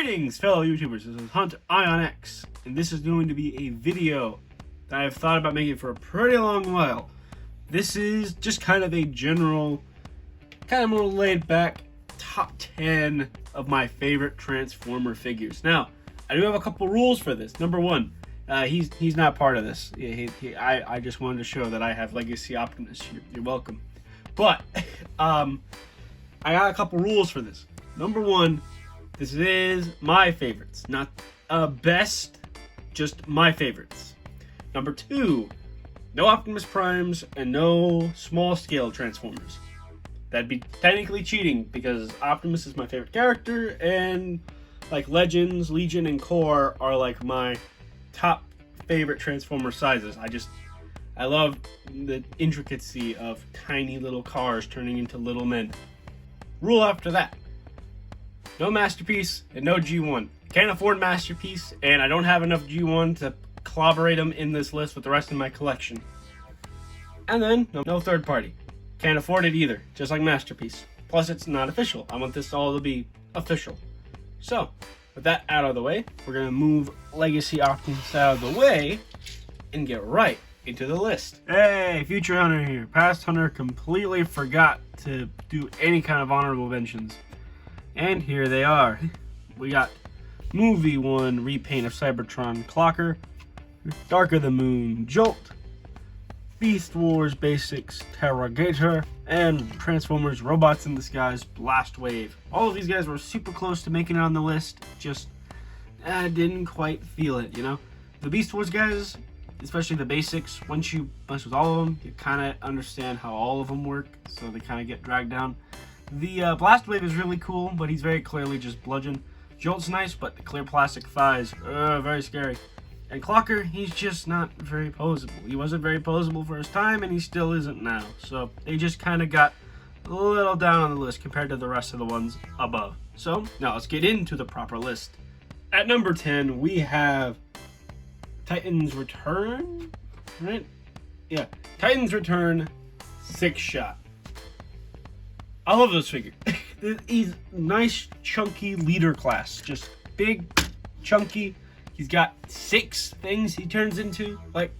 Greetings, fellow YouTubers. This is Hunt IonX, and this is going to be a video that I've thought about making for a pretty long while. This is just kind of a general, kind of more laid back top 10 of my favorite Transformer figures. Now, I do have a couple rules for this. Number one, he's not part of this. I just wanted to show that I have Legacy Optimus. You're welcome. But I got a couple rules for this. Number one, this is my favorites, not best, just my favorites. Number two, no Optimus Primes and no small scale Transformers. That'd be technically cheating because Optimus is my favorite character, and like Legends, Legion, and Core are like my top favorite Transformer sizes. I love the intricacy of tiny little cars turning into little men. Rule after that: no Masterpiece and no G1. Can't afford Masterpiece, and I don't have enough G1 to collaborate them in this list with the rest of my collection. And then, no third party. Can't afford it either, just like Masterpiece. Plus, it's not official. I want this all to be official. So, with that out of the way, we're going to move Legacy Optimus out of the way and get right into the list. Hey, Future Hunter here. Past Hunter completely forgot to do any kind of honorable mentions. And here they are. We got Movie 1 repaint of Cybertron Clocker, Dark of the Moon Jolt, Beast Wars Basics Terragator, and Transformers Robots in Disguise Blast Wave. All of these guys were super close to making it on the list, just didn't quite feel it, you know? The Beast Wars guys, especially the basics, once you mess with all of them, you kind of understand how all of them work, so they kind of get dragged down. The Blast Wave is really cool, but he's very clearly just bludgeon. Jolt's nice, but the clear plastic thighs, very scary. And Clocker, he's just not very posable. He wasn't very posable for his time, and he still isn't now. So they just kind of got a little down on the list compared to the rest of the ones above. So now let's get into the proper list. At number 10, we have Titans Return, right? Yeah, Titans Return 6-Shot. I love this figure. He's nice, chunky leader class. Just big, chunky. He's got 6 things he turns into. Like,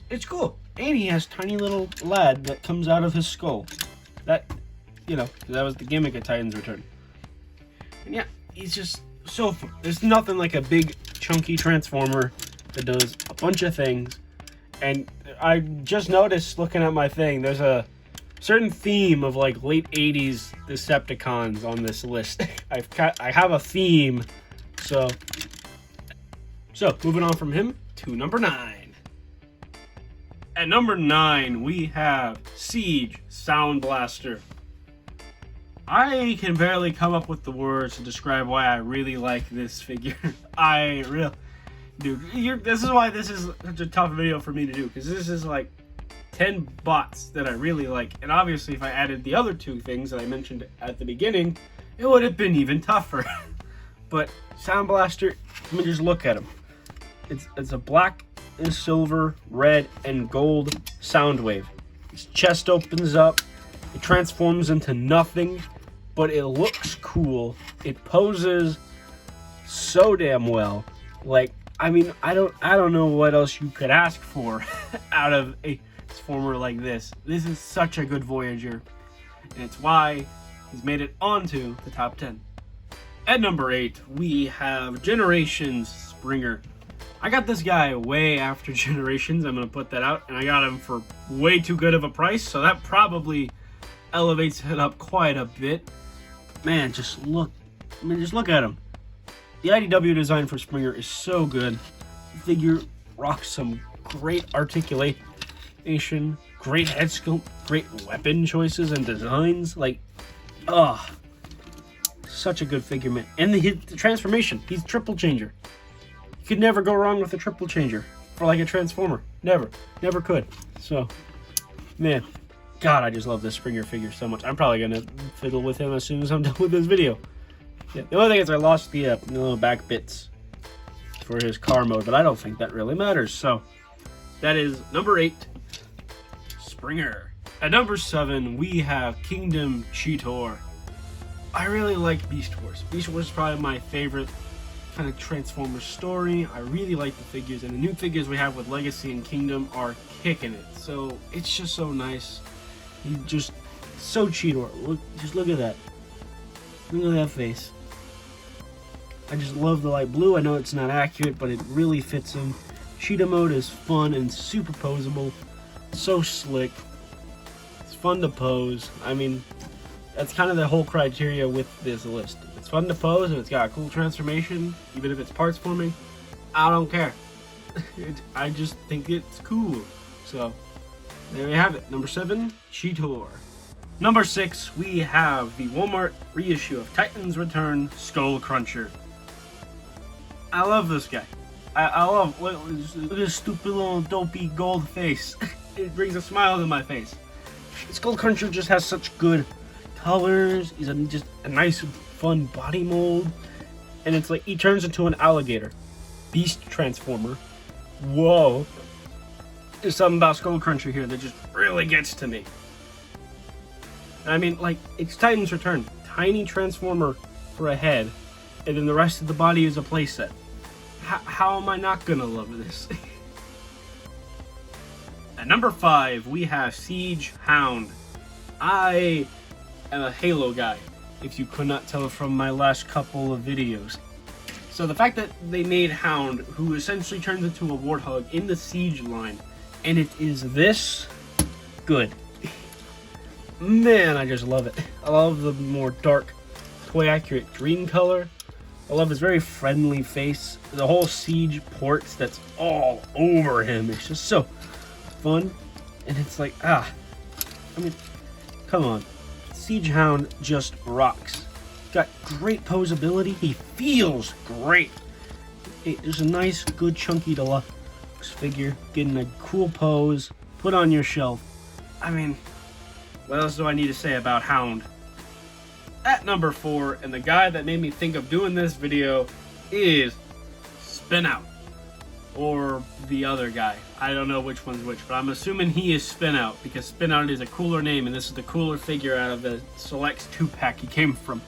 it's cool. And he has tiny little lad that comes out of his skull. That, you know, that was the gimmick of Titans Return. And yeah, he's just so fun. There's nothing like a big, chunky Transformer that does a bunch of things. And I just noticed, looking at my thing, there's a certain theme of like late 80s Decepticons on this list. I have a theme. So moving on from him to number 9. At number 9, we have Siege Sound Blaster. I can barely come up with the words to describe why I really like this figure. Dude, this is why this is such a tough video for me to do, because this is like 10 bots that I really like, and obviously if I added the other 2 things that I mentioned at the beginning, it would have been even tougher. But Sound Blaster, let me just look at him. It's a black and silver, red and gold sound wave. His chest opens up, it transforms into nothing, but it looks cool. It poses so damn well. Like, I mean, I don't know what else you could ask for out of a Transformer like this. This is such a good Voyager, and it's why he's made it onto the top 10. At number 8, we have Generations Springer. I got this guy way after Generations, I'm going to put that out, and I got him for way too good of a price, so that probably elevates it up quite a bit. Man, just look at him. The IDW design for Springer is so good. The figure rocks some great articulation, great head sculpt, great weapon choices and designs. Like, such a good figure, man. And the transformation, he's triple changer. You could never go wrong with a triple changer for like a Transformer. Never could. So, man, God, I just love this Springer figure so much. I'm probably gonna fiddle with him as soon as I'm done with this video. Yeah, the only thing is I lost the little back bits for his car mode, but I don't think that really matters. So that is number 8, Springer. At number 7, we have Kingdom Cheetor. I really like Beast Wars. Beast Wars is probably my favorite kind of Transformers story. I really like the figures, and the new figures we have with Legacy and Kingdom are kicking it. So it's just so nice. He just so Cheetor. Look at that. Look at that face. I just love the light blue. I know it's not accurate, but it really fits him. Cheetah mode is fun and super posable. So slick. It's fun to pose. I mean, that's kind of the whole criteria with this list. It's fun to pose and it's got a cool transformation, even if it's parts forming. I don't care. I just think it's cool. So, there we have it. Number 7, Cheetor. Number 6, we have the Walmart reissue of Titans Return Skull Cruncher. I love this guy. I love, look at this stupid little dopey gold face. It brings a smile to my face. Skull Cruncher just has such good colors. He's just a nice, fun body mold. And it's like he turns into an alligator. Beast Transformer. Whoa. There's something about Skull Cruncher here that just really gets to me. I mean, like, it's Titan's Return. Tiny Transformer for a head, and then the rest of the body is a playset. How am I not gonna love this? At number 5, we have Siege Hound. I am a Halo guy, if you could not tell from my last couple of videos. So the fact that they made Hound, who essentially turns into a warthog in the Siege line, and it is this good. Man, I just love it. I love the more dark, toy accurate green color. I love his very friendly face. The whole Siege ports that's all over him. It's just so fun. And it's like, I mean, come on. Siege Hound just rocks. Got great posability. He feels great. There's a nice, good, chunky deluxe figure. Getting a cool pose. Put on your shelf. I mean, what else do I need to say about Hound? At number 4, and the guy that made me think of doing this video is Spin Out. Or the other guy. I don't know which one's which, but I'm assuming he is Spin Out because Spin Out is a cooler name, and this is the cooler figure out of the Selects 2-pack he came from.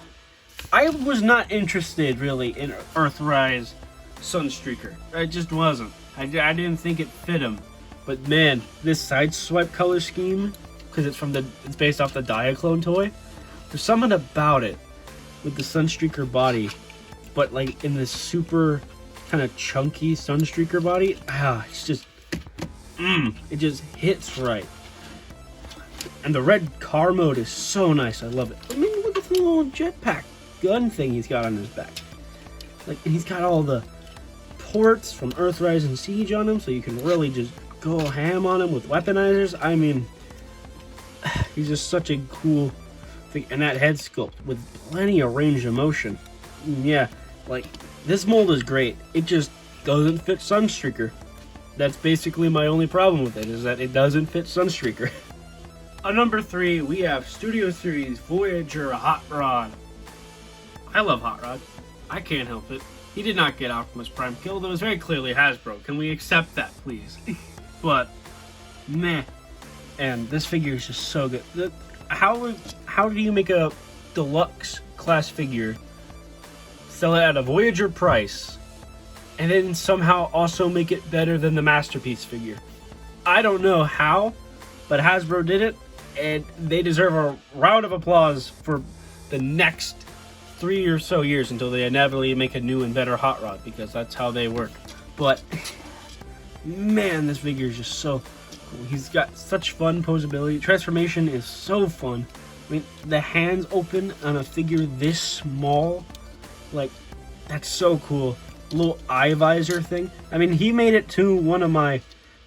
I was not interested really in Earthrise Sunstreaker. I just wasn't. I didn't think it fit him. But man, this Sideswipe color scheme, because it's based off the Diaclone toy. There's something about it with the Sunstreaker body, but like in this super kind of chunky Sunstreaker body. It's just, it just hits right. And the red car mode is so nice. I love it. I mean, look at the little jetpack gun thing he's got on his back. Like, and he's got all the ports from Earthrise and Siege on him, so you can really just go ham on him with weaponizers. I mean, he's just such a cool thing. And that head sculpt with plenty of range of motion. Yeah, like, this mold is great. It just doesn't fit Sunstreaker. That's basically my only problem with it, is that it doesn't fit Sunstreaker. On number 3, we have Studio Series Voyager Hot Rod. I love Hot Rod. I can't help it. He did not get Optimus Prime killed. It was very clearly Hasbro. Can we accept that, please? But, meh. And this figure is just so good. How do you make a deluxe class figure, sell it at a Voyager price, and then somehow also make it better than the Masterpiece figure? I don't know how, but Hasbro did it, and they deserve a round of applause for the next 3 or so years until they inevitably make a new and better Hot Rod, because that's how they work. But man, this figure is just so cool. He's got such fun posability. Transformation is so fun. I mean, the hands open on a figure this small, like, that's so cool. Little eye visor thing. I mean, he made it to one of my,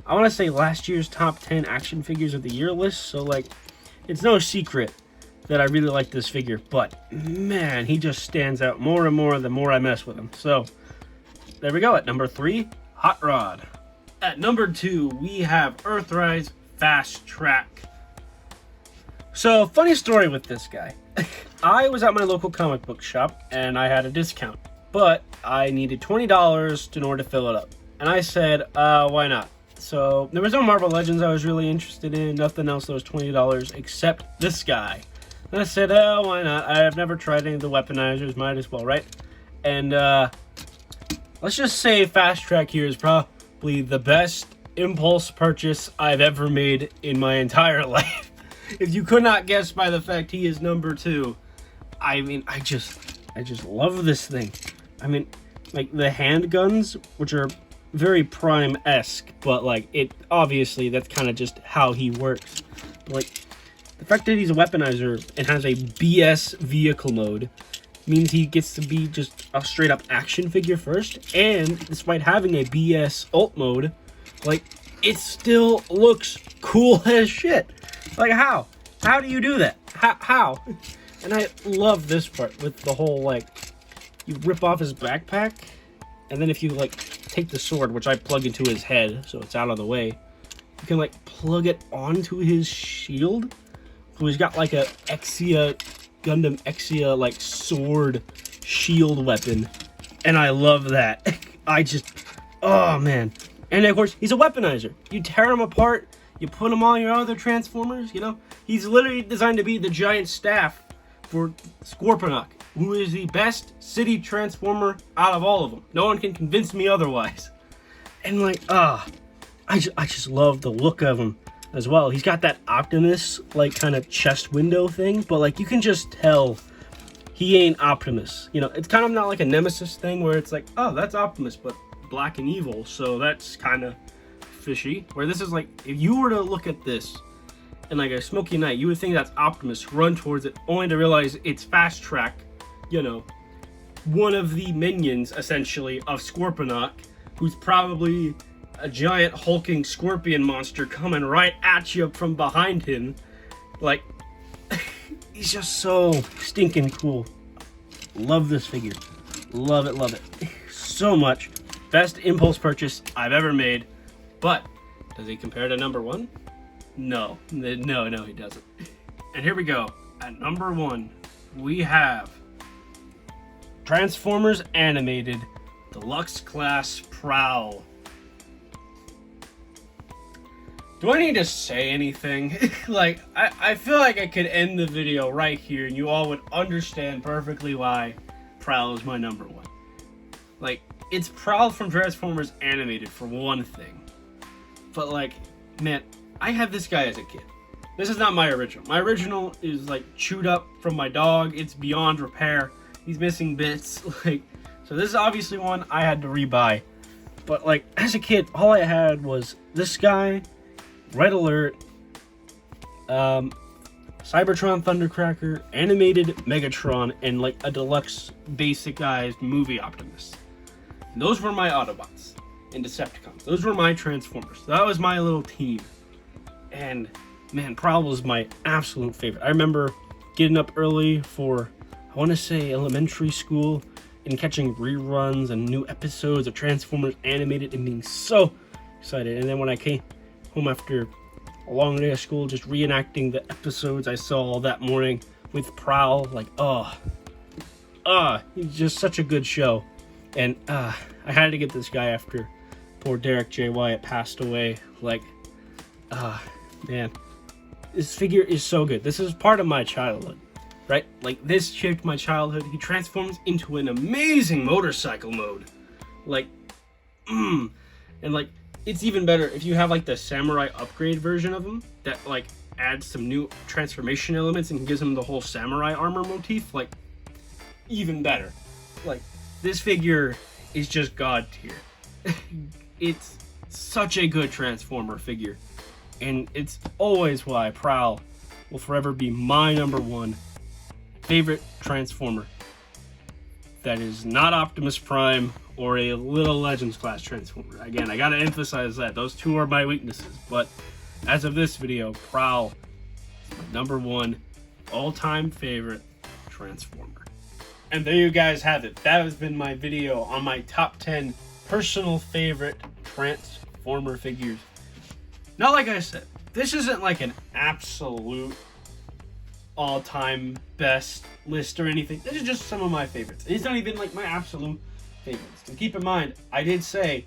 I want to say, last year's top 10 action figures of the year list. So, like, it's no secret that I really like this figure. But, man, he just stands out more and more the more I mess with him. So, there we go. At number 3, Hot Rod. At number 2, we have Earthrise Fast Track. So, funny story with this guy. I was at my local comic book shop, and I had a discount. But I needed $20 in order to fill it up. And I said, why not? So, there was no Marvel Legends I was really interested in. Nothing else that was $20 except this guy. And I said, oh, why not? I've never tried any of the weaponizers, might as well, right? And let's just say Fast Track here is probably the best impulse purchase I've ever made in my entire life. If you could not guess by the fact he is number 2, I mean, I just love this thing. I mean, like the handguns, which are very Prime-esque, but like it obviously that's kind of just how he works. But, like the fact that he's a weaponizer and has a BS vehicle mode means he gets to be just a straight up action figure first, and despite having a BS ult mode, like it still looks cool as shit. Like how do you do that? How? And I love this part with the whole like you rip off his backpack, and then if you like take the sword, which I plug into his head so it's out of the way, you can like plug it onto his shield. So he's got like a Gundam Exia like sword shield weapon, and I love that. Oh man. And of course he's a weaponizer. You tear him apart, you put him on your other Transformers, you know? He's literally designed to be the giant staff for Scorponok, who is the best city transformer out of all of them. No one can convince me otherwise. And like, I just love the look of him as well. He's got that Optimus like kind of chest window thing, but like you can just tell he ain't Optimus. You know, it's kind of not like a Nemesis thing where it's like, oh, that's Optimus, but black and evil, so that's kind of fishy. Where this is like, if you were to look at this in like a smoky night, you would think that's Optimus, run towards it, only to realize it's Fast Track, you know, one of the minions essentially of Scorponok, who's probably a giant hulking scorpion monster coming right at you from behind him. Like, he's just so stinking cool. Love this figure. Love it so much. Best impulse purchase I've ever made. But does he compare to number 1? No, he doesn't. And here we go. At number 1, we have Transformers Animated Deluxe Class Prowl. Do I need to say anything? Like, I feel like I could end the video right here and you all would understand perfectly why Prowl is my number 1. Like, it's Prowl from Transformers Animated for one thing. But like, man, I had this guy as a kid. This is not my original. My original is like chewed up from my dog. It's beyond repair. He's missing bits. Like, so this is obviously one I had to rebuy. But like, as a kid, all I had was this guy, Red Alert, Cybertron Thundercracker, Animated Megatron, and like a deluxe basic-ized movie Optimus. And those were my Autobots and Decepticons. Those were my Transformers. That was my little team. And man, Prowl was my absolute favorite. I remember getting up early for, I want to say, elementary school and catching reruns and new episodes of Transformers Animated and being so excited. And then when I came home after a long day of school, just reenacting the episodes I saw that morning with Prowl, like, he's just such a good show. And I had to get this guy after poor Derek J. Wyatt passed away. Like, man, this figure is so good. This is part of my childhood, right? Like, this shaped my childhood. He transforms into an amazing motorcycle mode. Like, and like, it's even better if you have like the samurai upgrade version of him that like adds some new transformation elements and gives him the whole samurai armor motif. Like, even better. Like, this figure is just god tier. It's such a good Transformer figure. And it's always why Prowl will forever be my number 1 favorite Transformer. That is not Optimus Prime or a Little Legends class Transformer. Again, I gotta emphasize that. Those two are my weaknesses. But as of this video, Prowl is my number 1 all-time favorite Transformer. And there you guys have it. That has been my video on my top 10 personal favorite Transformer figures. Now, like I said, this isn't like an absolute all-time best list or anything. This is just some of my favorites. It's not even like my absolute favorites. And keep in mind, I did say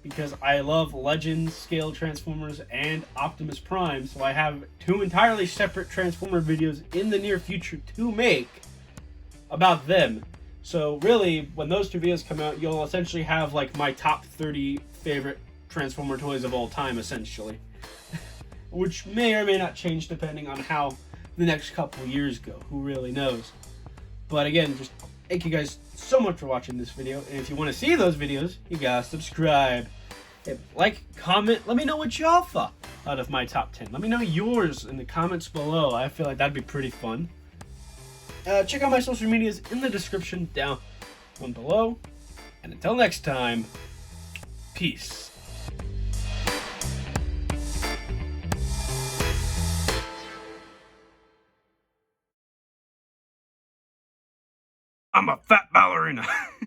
because I love Legends scale Transformers and Optimus Prime, so I have two entirely separate Transformer videos in the near future to make about them. So really, when those two videos come out, you'll essentially have like my top 30 favorite Transformer toys of all time, essentially. Which may or may not change depending on how the next couple years go. Who really knows? But again, just thank you guys so much for watching this video. And if you want to see those videos, you gotta subscribe. Like, comment, let me know what y'all thought out of my top 10. Let me know yours in the comments below. I feel like that'd be pretty fun. Check out my social medias in the description down below. And until next time, peace. I'm a fat